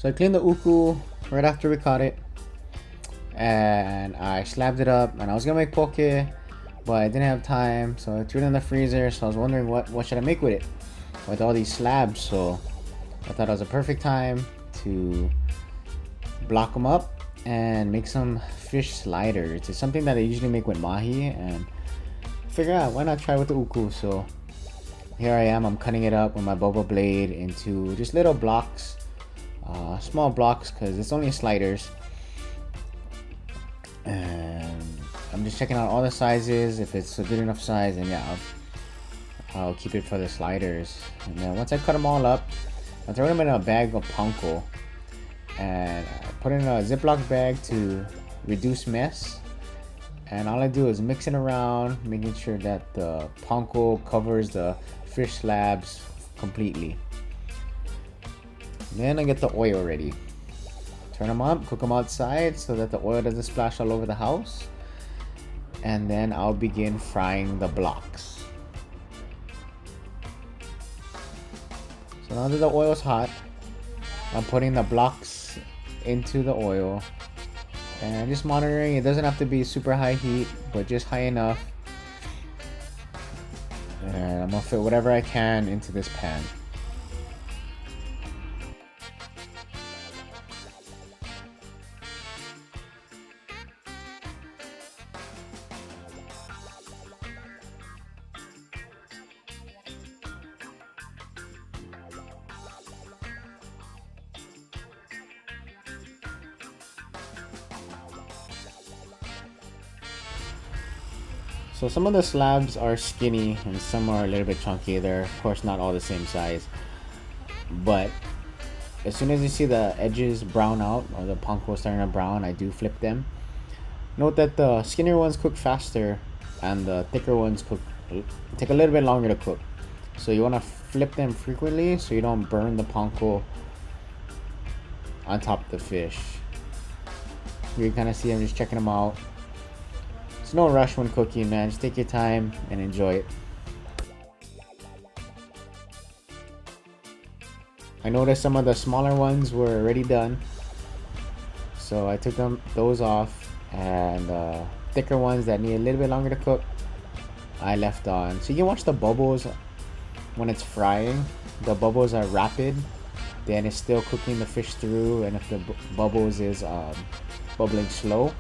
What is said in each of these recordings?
So I cleaned the uku right after we caught it, and I slabbed it up, and I was gonna make poke, but I didn't have time, so I threw it in the freezer. So I was wondering what should I make with it, with all these slabs. So I thought it was a perfect time to block them up and make some fish sliders. It's something that I usually make with mahi, and figure out why not try with the uku. So here I am, I'm cutting it up with my boba blade into just little blocks, small blocks, because it's only sliders. And I'm just checking out all the sizes. If it's a good enough size, then yeah, I'll keep it for the sliders. And then once I cut them all up, I'll throw them in a bag of panko, and put it in a Ziploc bag to reduce mess. And all I do is mix it around, making sure that the panko covers the fish slabs completely. Then I get the oil ready. Turn them up, cook them outside so that the oil doesn't splash all over the house. And then I'll begin frying the blocks. So now that the oil's hot, I'm putting the blocks into the oil and just monitoring. It doesn't have to be super high heat, but just high enough. And I'm gonna fit whatever I can into this pan. So some of the slabs are skinny and some are a little bit chunky. They're of course not all the same size, but as soon as you see the edges brown out or the panko starting to brown, I do flip them. Note that the skinnier ones cook faster and the thicker ones take a little bit longer to cook. So you want to flip them frequently so you don't burn the panko on top of the fish. You can kind of see I'm just checking them out. No rush when cooking, man. Just take your time and enjoy it. I noticed some of the smaller ones were already done, so I took those off, and thicker ones that need a little bit longer to cook, I left on. So you can watch the bubbles when it's frying. The bubbles are rapid, then it's still cooking the fish through, and if the bubbles is bubbling slow,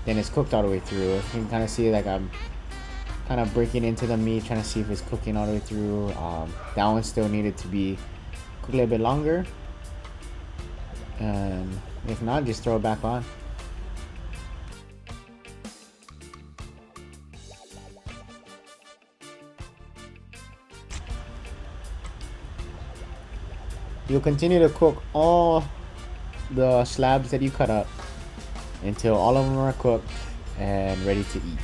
then it's cooked all the way through. You can kind of see like I'm kind of breaking into the meat, trying to see if it's cooking all the way through. That one still needed to be cooked a little bit longer, and if not, just throw it back on. You'll continue to cook all the slabs that you cut up until all of them are cooked and ready to eat.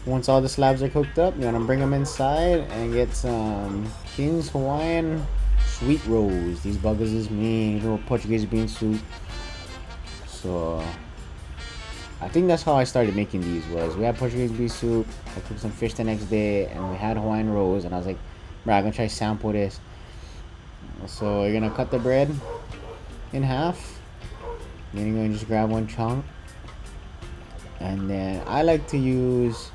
Once all the slabs are cooked up, you want to bring them inside and get some King's Hawaiian sweet rolls. These buggers is mean, little Portuguese bean soup. So I think that's how I started making these. Was we had Portuguese bean soup, I cooked some fish the next day, and we had Hawaiian rolls, and I was like, bro, I'm gonna try to sample this. So you're gonna cut the bread in half, then you're gonna just grab one chunk, and then I like to use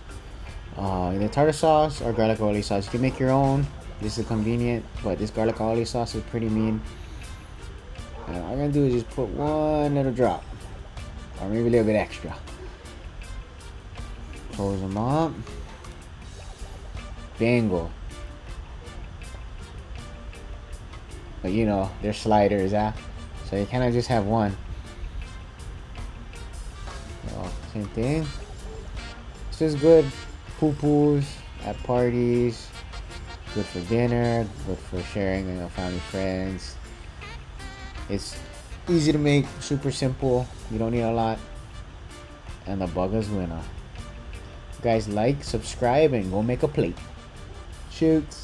either tartar sauce or garlic aioli sauce. You can make your own. This is convenient, but this garlic aioli sauce is pretty mean. And all I'm gonna do is just put one little drop, or maybe a little bit extra. Close them up. Bingo. But you know, they're sliders, so you cannot just have one. So, same thing. This is good. Poo-poos at parties, good for dinner, good for sharing, family, friends. It's Easy to make, super simple. You don't need a lot. And the bugger's winner. Guys, like, subscribe, and go make a plate. Shoots.